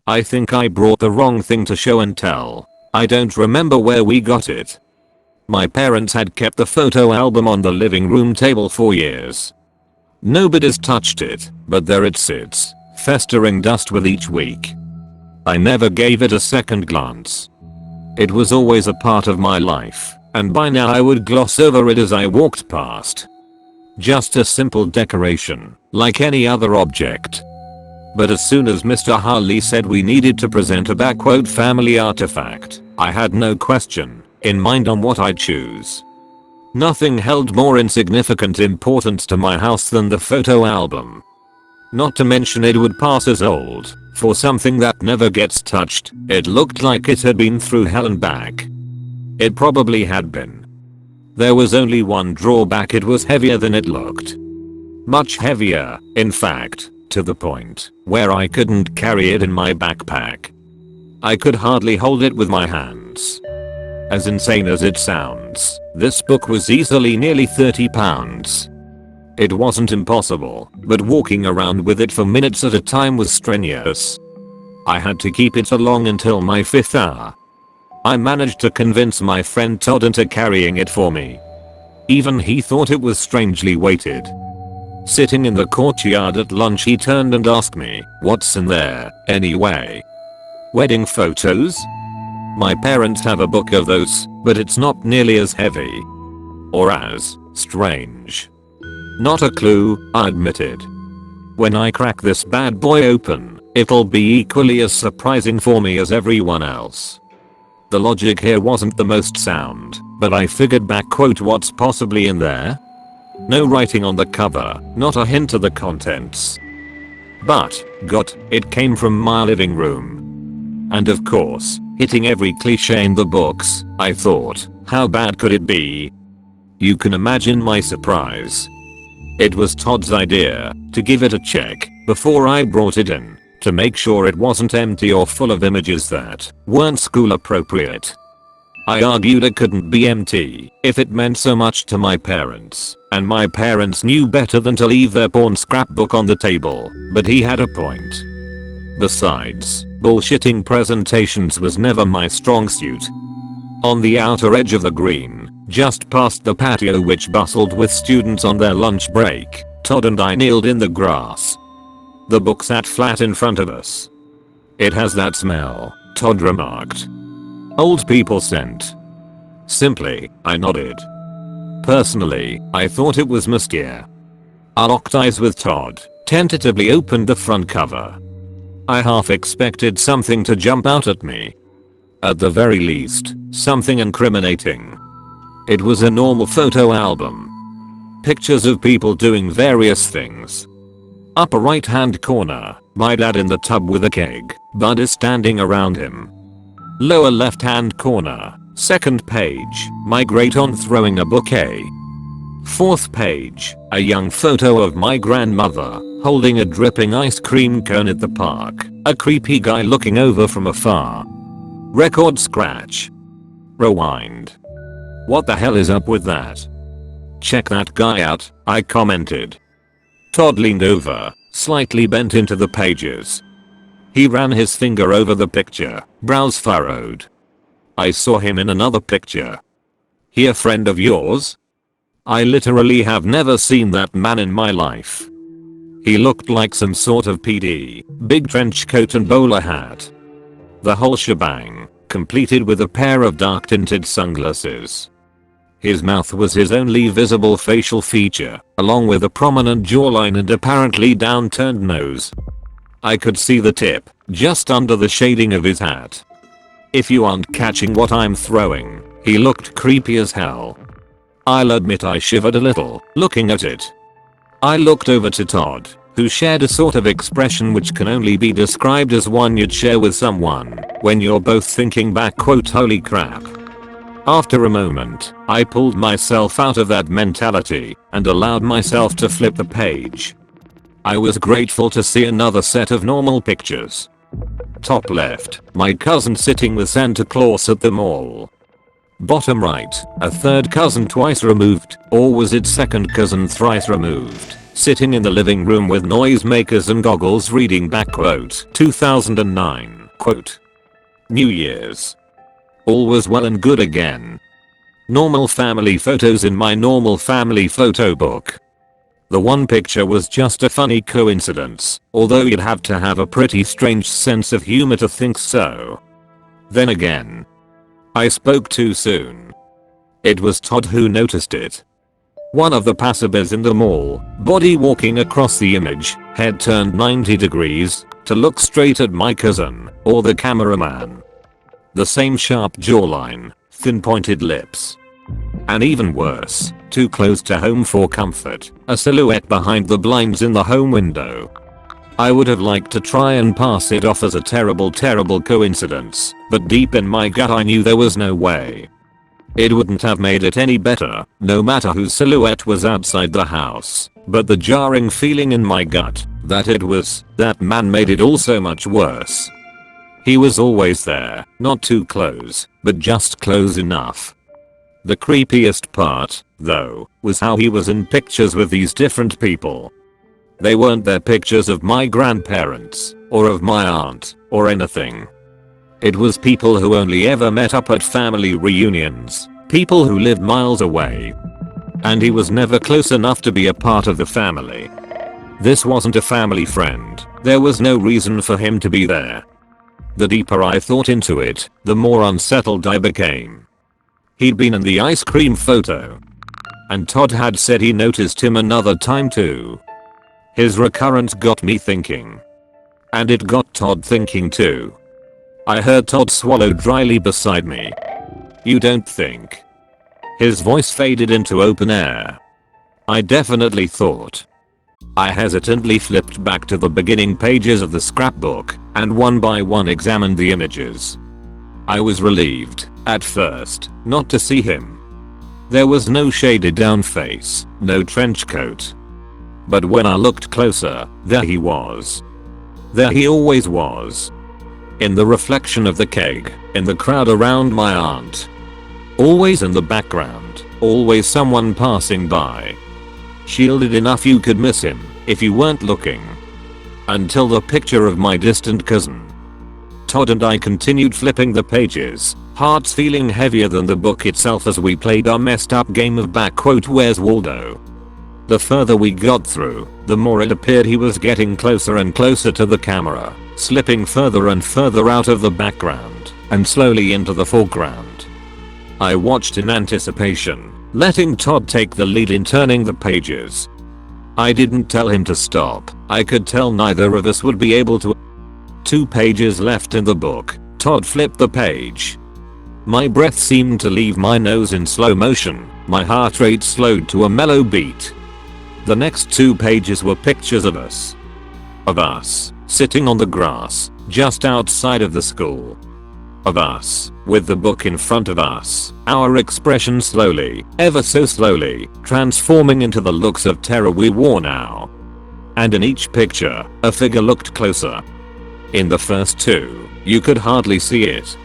I think I brought the wrong thing to show and tell. I don't remember where we got it. My parents had kept the photo album on the living room table for years. Nobody's touched it, but there it sits, festering dust with each week. I never gave it a second glance. It was always a part of my life, and by now I would gloss over it as I walked past. Just a simple decoration, like any other object. But as soon as Mr. Harley said we needed to present a backquote family artifact, I had no question in mind on what I'd choose. Nothing held more insignificant importance to my house than the photo album. Not to mention it would pass as old. For something that never gets touched, it looked like it had been through hell and back. It probably had been. There was only one drawback: it was heavier than it looked. Much heavier, in fact, to the point where I couldn't carry it in my backpack. I could hardly hold it with my hands. As insane as it sounds, this book was easily nearly 30 pounds. It wasn't impossible, but walking around with it for minutes at a time was strenuous. I had to keep it along until my 5th hour. I managed to convince my friend Todd into carrying it for me. Even he thought it was strangely weighted. Sitting in the courtyard at lunch, he turned and asked me, "What's in there, anyway?" "Wedding photos?" "My parents have a book of those, but it's not nearly as heavy. Or as strange." "Not a clue," I admitted. "When I crack this bad boy open, it'll be equally as surprising for me as everyone else." The logic here wasn't the most sound, but I figured back, quote, "What's possibly in there?" No writing on the cover, not a hint of the contents. But, it came from my living room. And of course, hitting every cliche in the books, I thought, how bad could it be? You can imagine my surprise. It was Todd's idea to give it a check before I brought it in, to make sure it wasn't empty or full of images that weren't school appropriate. I argued it couldn't be empty if it meant so much to my parents, and my parents knew better than to leave their porn scrapbook on the table, but he had a point. Besides, bullshitting presentations was never my strong suit. On the outer edge of the green, just past the patio which bustled with students on their lunch break, Todd and I kneeled in the grass. The book sat flat in front of us. "It has that smell," Todd remarked. "Old people scent." Simply, I nodded. Personally, I thought it was muskia. I locked eyes with Todd, tentatively opened the front cover. I half expected something to jump out at me. At the very least, something incriminating. It was a normal photo album. Pictures of people doing various things. Upper right hand corner, my dad in the tub with a keg, buddies standing around him. Lower left hand corner, second page, my great aunt throwing a bouquet. Fourth page, a young photo of my grandmother holding a dripping ice cream cone at the park, a creepy guy looking over from afar. Record scratch. Rewind. "What the hell is up with that?" "Check that guy out," I commented. Todd leaned over, slightly bent into the pages. He ran his finger over the picture, brows furrowed. "I saw him in another picture." "He a friend of yours?" "I literally have never seen that man in my life." He looked like some sort of PD, big trench coat and bowler hat. The whole shebang, completed with a pair of dark tinted sunglasses. His mouth was his only visible facial feature, along with a prominent jawline and apparently downturned nose. I could see the tip, just under the shading of his hat. If you aren't catching what I'm throwing, he looked creepy as hell. I'll admit I shivered a little, looking at it. I looked over to Todd, who shared a sort of expression which can only be described as one you'd share with someone when you're both thinking back, quote, "Holy crap." After a moment, I pulled myself out of that mentality and allowed myself to flip the page. I was grateful to see another set of normal pictures. Top left, my cousin sitting with Santa Claus at the mall. Bottom right, a third cousin twice removed, or was it second cousin thrice removed? Sitting in the living room with noisemakers and goggles reading back quote 2009 quote. New Year's. All was well and good again. Normal family photos in my normal family photo book. The one picture was just a funny coincidence, although you'd have to have a pretty strange sense of humor to think so. Then again, I spoke too soon. It was Todd who noticed it. One of the passerbys in the mall, body walking across the image, head turned 90 degrees, to look straight at my cousin, or the cameraman. The same sharp jawline, thin pointed lips. And even worse, too close to home for comfort, a silhouette behind the blinds in the home window. I would have liked to try and pass it off as a terrible coincidence, but deep in my gut I knew there was no way. It wouldn't have made it any better, no matter whose silhouette was outside the house, but the jarring feeling in my gut, that it was that man made it all so much worse. He was always there, not too close, but just close enough. The creepiest part, though, was how he was in pictures with these different people. They weren't their pictures of my grandparents, or of my aunt, or anything. It was people who only ever met up at family reunions, people who lived miles away. And he was never close enough to be a part of the family. This wasn't a family friend, there was no reason for him to be there. The deeper I thought into it, the more unsettled I became. He'd been in the ice cream photo. And Todd had said he noticed him another time too. His recurrence got me thinking. And it got Todd thinking too. I heard Todd swallow dryly beside me. You don't think? His voice faded into open air. I definitely thought. I hesitantly flipped back to the beginning pages of the scrapbook and one by one examined the images. I was relieved, at first, not to see him. There was no shaded down face, no trench coat. But when I looked closer, there he was. There he always was. In the reflection of the keg, in the crowd around my aunt. Always in the background, always someone passing by. Shielded enough you could miss him, if you weren't looking. Until the picture of my distant cousin. Todd and I continued flipping the pages, hearts feeling heavier than the book itself as we played our messed up game of Where's Waldo? The further we got through, the more it appeared he was getting closer and closer to the camera, slipping further and further out of the background, and slowly into the foreground. I watched in anticipation, letting Todd take the lead in turning the pages. I didn't tell him to stop, I could tell neither of us would be able to. 2 pages left in the book, Todd flipped the page. My breath seemed to leave my nose in slow motion, my heart rate slowed to a mellow beat. The next 2 pages were pictures of us. Of us, sitting on the grass, just outside of the school. Of us, with the book in front of us, our expression slowly, ever so slowly, transforming into the looks of terror we wore now. And in each picture, a figure looked closer. In the first 2, you could hardly see it.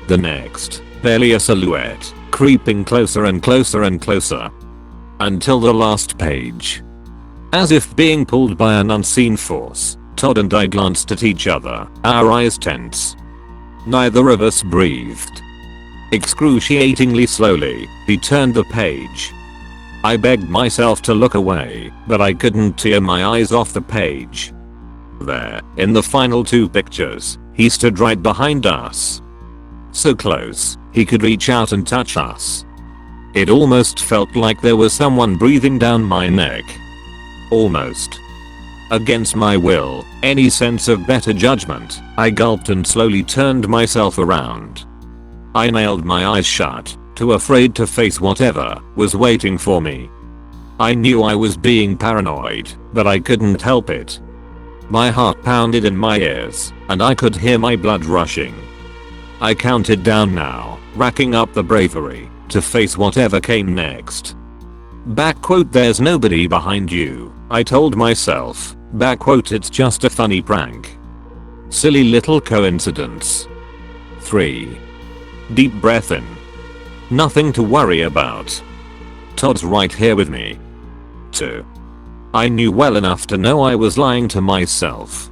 The next, barely a silhouette, creeping closer and closer and closer. Until the last page. As if being pulled by an unseen force, Todd and I glanced at each other, our eyes tense. Neither of us breathed. Excruciatingly slowly, he turned the page. I begged myself to look away, but I couldn't tear my eyes off the page. There, in the final 2 pictures, he stood right behind us. So close, he could reach out and touch us. It almost felt like there was someone breathing down my neck. Almost. Against my will, any sense of better judgment, I gulped and slowly turned myself around. I nailed my eyes shut, too afraid to face whatever was waiting for me. I knew I was being paranoid, but I couldn't help it. My heart pounded in my ears, and I could hear my blood rushing. I counted down now, racking up the bravery to face whatever came next. There's nobody behind you, I told myself. It's just a funny prank. Silly little coincidence. 3. Deep breath in. Nothing to worry about. Todd's right here with me. 2. I knew well enough to know I was lying to myself.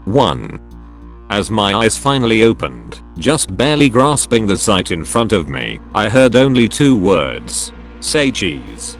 1. As my eyes finally opened, just barely grasping the sight in front of me, I heard only 2 words. Say cheese.